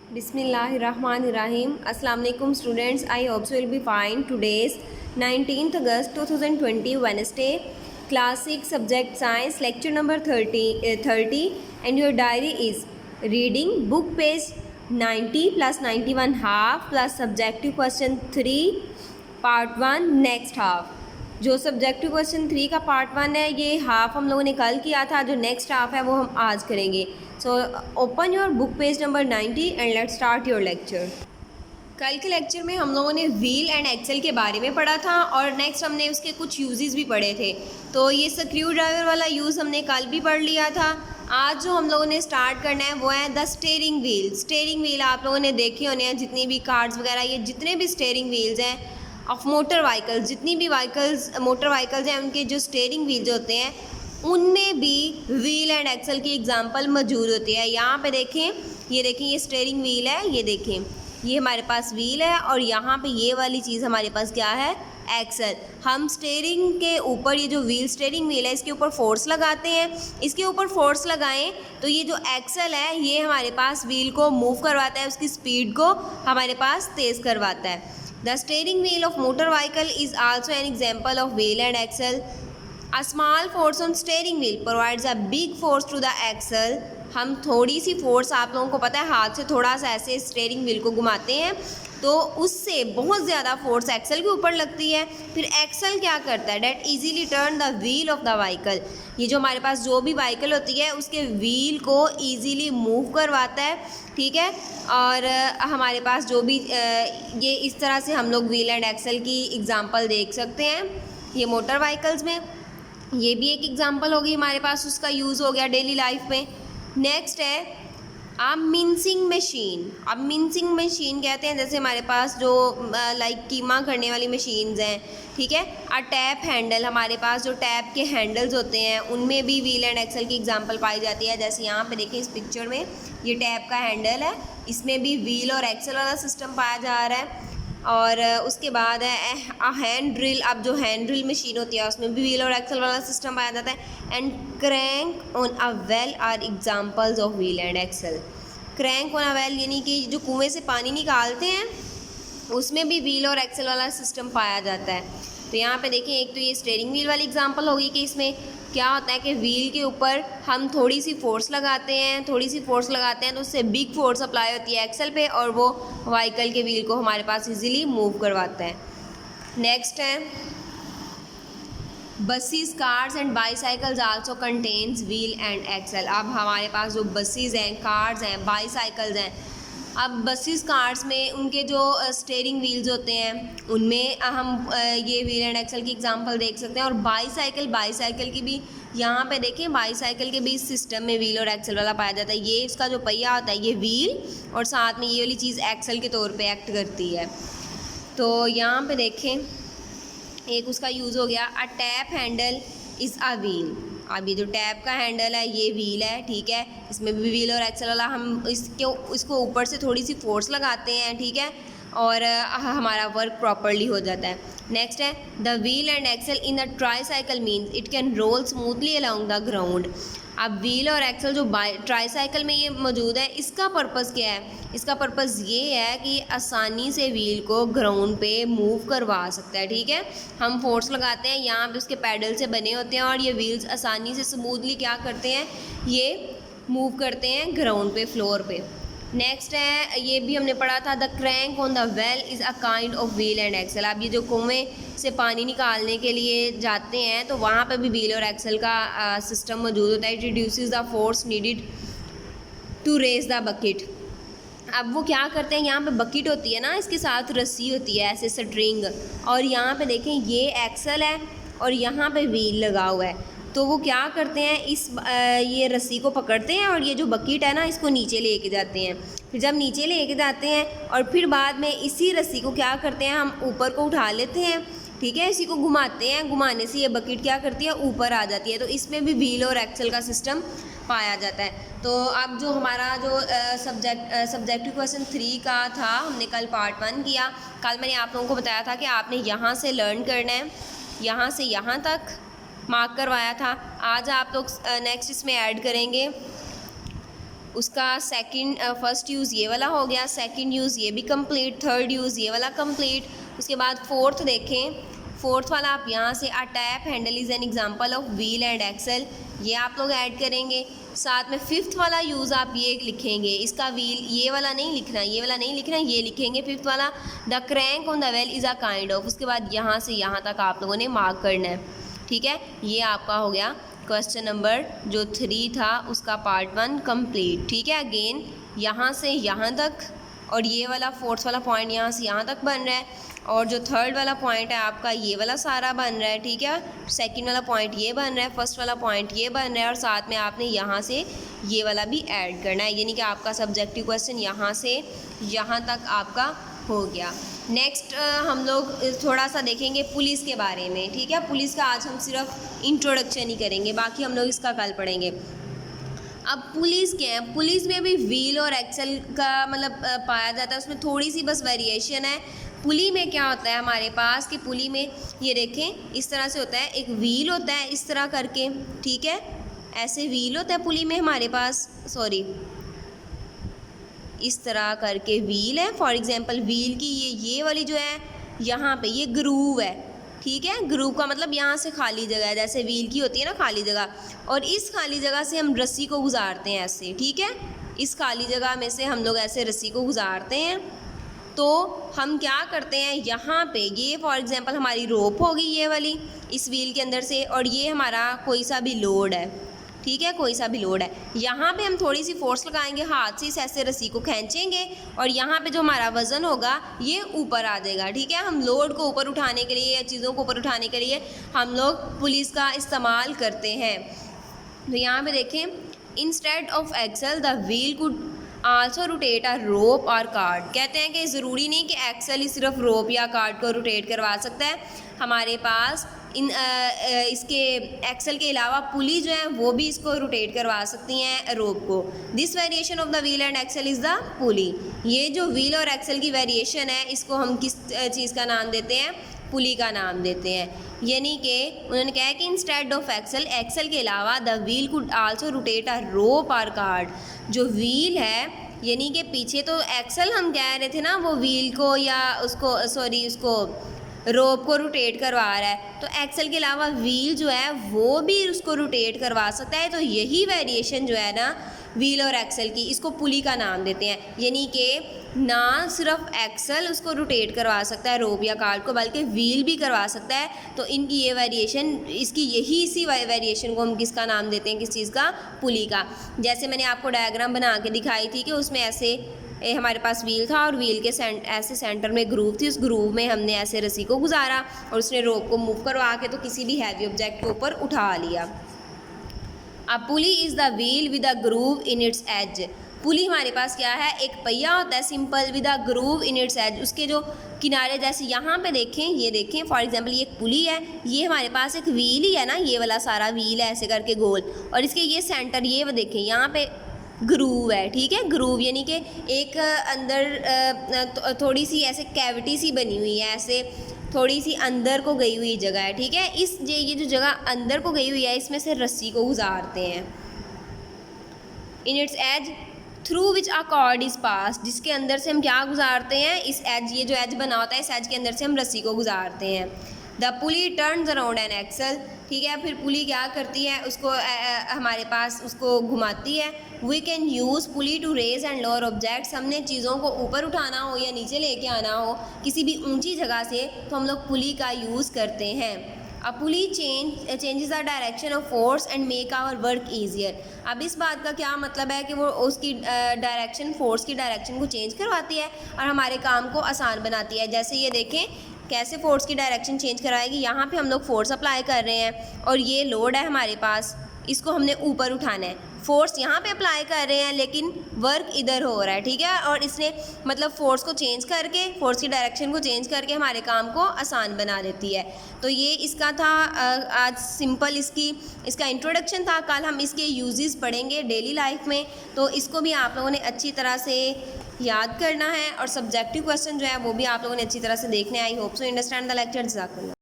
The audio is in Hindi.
Bismillahirrahmanirrahim. Assalamu alaikum students. I hope you will be fine. Today's 19th August 2020 Wednesday, class 6 subject science, lecture number 30 and your diary is reading book page 90 plus 91 half plus subjective question 3 part 1 next half. जो सब्जेक्टिव क्वेश्चन 3 का पार्ट 1 है ये हाफ हम लोगों ने कल किया था, जो नेक्स्ट हाफ है वो हम आज करेंगे. So open your book page number 90 and let's start your lecture. कल के लेक्चर में हम लोगों ने व्हील एंड एक्सेल के बारे में पढ़ा था और नेक्स्ट हमने उसके कुछ यूजेस भी पढ़े थे. तो ये स्क्रू ड्राइवर वाला यूज़ हमने कल भी पढ़ लिया था. आज जो हम लोगों ने स्टार्ट करना है वो है the steering wheel. Steering wheel आप लोगों ने देखे होने हैं, जितनी भी कार्स वगैरह, ये जितने भी स्टीयरिंग व्हील्स हैं ऑफ मोटर व्हीकल्स, जितनी भी मोटर व्हीकल्स हैं उनके जो स्टीयरिंग व्हील्स होते हैं उनमें भी व्हील एंड एक्सेल की एग्जांपल मौजूद होती है. यहाँ पे देखें, ये देखें, ये स्टीयरिंग व्हील है, ये देखें, ये हमारे पास व्हील है और यहाँ पे ये वाली चीज़ हमारे पास क्या है, एक्सेल. हम स्टीयरिंग के ऊपर, ये जो व्हील स्टीयरिंग व्हील है इसके ऊपर फोर्स लगाते हैं. इसके ऊपर फोर्स लगाएं तो ये जो एक्सेल है ये हमारे पास व्हील को मूव करवाता है, उसकी स्पीड को हमारे पास तेज़ करवाता है. The steering wheel of motor vehicle is also an example of wheel and axle. A small force on steering wheel provides a big force to the axle. हम थोड़ी सी फोर्स, आप लोगों को पता है, हाथ से थोड़ा सा ऐसे स्टीयरिंग व्हील को घुमाते हैं तो उससे बहुत ज़्यादा फोर्स एक्सेल के ऊपर लगती है. फिर एक्सेल क्या करता है, that easily turn the wheel of the vehicle. ये जो हमारे पास जो भी व्हीकल होती है उसके व्हील को ईजीली मूव करवाता है, ठीक है. और हमारे पास जो भी ये इस तरह से हम लोग व्हील एंड एक्सेल की एग्जांपल देख सकते हैं. ये मोटर व्हीकल्स में ये भी एक एग्जांपल होगी हमारे पास, उसका यूज़ हो गया डेली लाइफ में. नेक्स्ट है अब मिंसिंग मशीन. अब मिंसिंग मशीन कहते हैं जैसे हमारे पास जो लाइक कीमा करने वाली मशीन्स हैं, ठीक है. और टैप हैंडल, हमारे पास जो टैप के हैंडल्स होते हैं उनमें भी व्हील एंड एक्सेल की एग्जांपल पाई जाती है. जैसे यहाँ पे देखिए इस पिक्चर में ये टैप का हैंडल है, इसमें भी व्हील और एक्सेल वाला सिस्टम पाया जा रहा है. और उसके बाद है हैंड ड्रिल. अब जो हैंड ड्रिल मशीन होती है उसमें भी व्हील और एक्सेल वाला सिस्टम पाया जाता है. And crank on a well are examples of wheel and axle. Crank on a well यानी कि जो कुएं से पानी निकालते हैं उसमें भी व्हील और एक्सेल वाला सिस्टम पाया जाता है. तो यहाँ पे देखिए, एक तो ये स्टीयरिंग व्हील वाली एग्जांपल होगी कि इसमें क्या होता है कि व्हील के ऊपर हम थोड़ी सी फोर्स लगाते हैं तो उससे बिग फोर्स अप्लाई होती है एक्सेल पे और वो व्हीकल के व्हील को हमारे पास इजीली मूव करवाता है. नेक्स्ट है buses, cars and bicycles also contains wheel and axle. अब हमारे पास जो बसेस हैं, कार्स हैं, बाईसाइकिल्स हैं. अब बसेस कार्स में उनके जो स्टीयरिंग व्हील्स होते हैं उनमें हम ये व्हील एंड एक्सेल की एग्जांपल देख सकते हैं. और बाईसाइकिल की भी यहाँ पे देखें, बाईसाइकिल के भी इस सिस्टम में व्हील और एक्सेल वाला पाया जाता है. ये इसका जो पहिया होता है ये व्हील और साथ में ये वाली चीज़ एक्सेल के तौर पे एक्ट करती है. तो यहाँ पे देखें, एक उसका यूज़ हो गया अ tap handle is a wheel. अब ये जो टैप का हैंडल है ये व्हील है, ठीक है. इसमें भी व्हील और एक्सेल वाला, हम इसको ऊपर से थोड़ी सी फोर्स लगाते हैं, ठीक है, और हमारा वर्क प्रॉपरली हो जाता है. नेक्स्ट है the wheel and axle in the tricycle means it can roll smoothly along the ground. अब व्हील और एक्सेल जो ट्राईसाइकिल में ये मौजूद है, इसका पर्पज़ क्या है, इसका पर्पज़ ये है कि आसानी से व्हील को ग्राउंड पे मूव करवा सकता है, ठीक है. हम फोर्स लगाते हैं, यहाँ पे उसके पैडल से बने होते हैं और ये व्हील्स आसानी से स्मूथली क्या करते हैं, ये मूव करते हैं ग्राउंड पे, फ्लोर पे. नेक्स्ट है, ये भी हमने पढ़ा था, the crank on the well is a kind of wheel and axle. अब ये जो कुएं से पानी निकालने के लिए जाते हैं तो वहाँ पे भी व्हील और एक्सेल का सिस्टम मौजूद होता है. It reduces the force needed to raise the bucket. अब वो क्या करते हैं, यहाँ पे बकेट होती है ना, इसके साथ रस्सी होती है ऐसे स्ट्रिंग, और यहाँ पे देखें ये एक्सेल है और यहाँ पे व्हील लगा हुआ है. तो वो क्या करते हैं, ये रस्सी को पकड़ते हैं और ये जो बकेट है ना इसको नीचे लेके जाते हैं. फिर जब नीचे लेके जाते हैं और फिर बाद में इसी रस्सी को क्या करते हैं, हम ऊपर को उठा लेते हैं, ठीक है. इसी को घुमाते हैं, घुमाने से ये बकेट क्या करती है, ऊपर आ जाती है. तो इसमें भी व्हील और एक्सेल का सिस्टम पाया जाता है. तो अब जो हमारा जो सब्जेक्टिव क्वेश्चन 3 का था, हमने कल पार्ट 1 किया. कल मैंने आप लोगों को बताया था कि आपने यहाँ से लर्न करना है, यहाँ से यहाँ तक मार्क करवाया था. आज आप लोग नेक्स्ट इसमें ऐड करेंगे उसका सेकंड फर्स्ट यूज़ ये वाला हो गया, सेकंड यूज़ ये भी कंप्लीट, थर्ड यूज़ ये वाला कंप्लीट। उसके बाद फोर्थ देखें, फोर्थ वाला आप यहाँ से a tap handle is an example of wheel and axle, ये आप लोग ऐड करेंगे। साथ में फिफ्थ वाला यूज़ आप ये लिखेंगे, इसका व्हील ये वाला नहीं लिखना, ये वाला नहीं लिखना, ये लिखेंगे फिफ्थ वाला, the crank on the well is a kind of. उसके बाद यहाँ से यहाँ तक आप लोगों ने मार्क करना है, ठीक है। ये आपका हो गया क्वेश्चन नंबर जो 3 था उसका पार्ट 1 कंप्लीट, ठीक है। अगेन यहाँ से यहाँ तक, और ये वाला फोर्थ वाला पॉइंट यहाँ से यहाँ तक बन रहा है, और जो थर्ड वाला पॉइंट है आपका ये वाला सारा बन रहा है, ठीक है। सेकंड वाला पॉइंट ये बन रहा है, फर्स्ट वाला पॉइंट ये बन रहा है, और साथ में आपने यहाँ से ये वाला भी ऐड करना है, यानी कि आपका सब्जेक्टिव क्वेश्चन यहाँ से यहाँ तक आपका हो गया। नेक्स्ट हम लोग थोड़ा सा देखेंगे पुलिस के बारे में, ठीक है। पुलिस का आज हम सिर्फ इंट्रोडक्शन ही करेंगे, बाकी हम लोग इसका कल पढ़ेंगे। अब पुलिस क्या है, पुलिस में भी व्हील और एक्सल का मतलब पाया जाता है, उसमें थोड़ी सी बस वेरिएशन है। पुली में क्या होता है हमारे पास कि पुली में ये देखें इस तरह से होता है, एक व्हील होता है इस तरह करके, ठीक है, ऐसे व्हील होता है पुली में हमारे पास, सॉरी इस तरह करके व्हील है। फॉर एग्जांपल व्हील की ये वाली जो है यहाँ पे ये ग्रूव है, ठीक है। ग्रूव का मतलब यहाँ से खाली जगह है, जैसे व्हील की होती है ना खाली जगह, और इस खाली जगह से हम रस्सी को गुजारते हैं ऐसे, ठीक है। इस खाली जगह में से हम लोग ऐसे रस्सी को गुजारते हैं। तो हम क्या करते हैं, यहाँ पे ये फॉर एग्जांपल हमारी रोप होगी ये वाली इस व्हील के अंदर से, और ये हमारा कोई सा भी लोड है, ठीक है, कोई सा भी लोड है। यहाँ पे हम थोड़ी सी फोर्स लगाएंगे, हाथ से ऐसे रस्सी को खींचेंगे, और यहाँ पे जो हमारा वज़न होगा ये ऊपर आ जाएगा, ठीक है। हम लोड को ऊपर उठाने के लिए या चीज़ों को ऊपर उठाने के लिए हम लोग पुलिस का इस्तेमाल करते हैं। तो यहाँ पे देखें, instead of axle the wheel could also rotate a rope और कार्ड। कहते हैं कि ज़रूरी नहीं कि एक्सल ही सिर्फ रोप या कार्ड को रोटेट करवा सकता है, हमारे पास इसके एक्सल के अलावा पुली जो है वो भी इसको रोटेट करवा सकती हैं रोप को। This variation of the wheel and axle is the pulley. ये जो व्हील और एक्सल की वेरिएशन है इसको हम किस चीज़ का नाम देते हैं, पुली का नाम देते हैं। यानी कि उन्होंने कहा कि इंस्टेड ऑफ एक्सल, एक्सल के अलावा the wheel could also rotate a rope और कार्ड। जो व्हील है यानी कि पीछे तो एक्सल हम कह रहे थे ना, वो व्हील को या उसको सॉरी उसको रोप को रोटेट करवा रहा है, तो एक्सल के अलावा व्हील जो है वो भी उसको रोटेट करवा सकता है। तो यही वेरिएशन जो है ना व्हील और एक्सल की, इसको पुली का नाम देते हैं। यानी कि ना सिर्फ एक्सल उसको रोटेट करवा सकता है रोप या कार्ड को, बल्कि व्हील भी करवा सकता है। तो इनकी ये वेरिएशन, इसकी यही इसी वेरिएशन को हम किसका नाम देते हैं, किस चीज़ का, पुली का। जैसे मैंने आपको डायग्राम बना के दिखाई थी कि उसमें ऐसे हमारे पास व्हील था और व्हील के ऐसे सेंटर में ग्रूव थी, उस ग्रूव में हमने ऐसे रस्सी को गुजारा और उसने रोप को मूव करवा के तो किसी भी हैवी ऑब्जेक्ट के ऊपर उठा लिया। A pulley is the wheel with a groove in its edge. Pulley हमारे पास क्या है, एक पहिया होता है simple, with a groove in its edge, उसके जो किनारे, जैसे यहाँ पे देखें, ये देखें फॉर एग्जांपल ये एक पुली है, ये हमारे पास एक व्हील ही है ना, ये वाला सारा व्हील है ऐसे करके गोल, और इसके ये सेंटर ये देखें यहाँ पे ग्रूव है, ठीक है। ग्रूव यानी कि एक अंदर थोड़ी सी ऐसे कैविटी सी बनी हुई है, ऐसे थोड़ी सी अंदर को गई हुई जगह है, ठीक है। ये जो जगह अंदर को गई हुई है इसमें से रस्सी को गुजारते हैं। In its edge through which a cord is pass, जिसके अंदर से हम क्या गुजारते हैं, इस एज, ये जो एज बना होता है इस एज के अंदर से हम रस्सी को गुजारते हैं। The pulley turns around an axle, ठीक है। फिर पुली क्या करती है, उसको हमारे पास उसको घुमाती है। We can use pulley to raise and lower objects, हमने चीज़ों को ऊपर उठाना हो या नीचे लेके आना हो किसी भी ऊंची जगह से, तो हम लोग पुली का यूज़ करते हैं। A pulley changes the direction of force and make our work easier. अब इस बात का क्या मतलब है कि वो उसकी डायरेक्शन, फोर्स की डायरेक्शन को चेंज करवाती है और हमारे काम को आसान बनाती है। जैसे ये देखें कैसे फोर्स की डायरेक्शन चेंज कराएगी, यहाँ पे हम लोग फोर्स अप्लाई कर रहे हैं और ये लोड है हमारे पास, इसको हमने ऊपर उठाना है, फोर्स यहाँ पे अप्लाई कर रहे हैं लेकिन वर्क इधर हो रहा है, ठीक है। और इसने मतलब फोर्स को चेंज करके, फोर्स की डायरेक्शन को चेंज करके हमारे काम को आसान बना देती है। तो ये इसका था आज सिंपल इसका इंट्रोडक्शन था। कल हम इसके यूजेस पढ़ेंगे डेली लाइफ में, तो इसको भी आप लोगों ने अच्छी तरह से याद करना है और सब्जेक्टिव क्वेश्चन जो है वो भी आप लोगों ने अच्छी तरह से देखने। I hope so understand the lecture. जज़ाकल्लाह।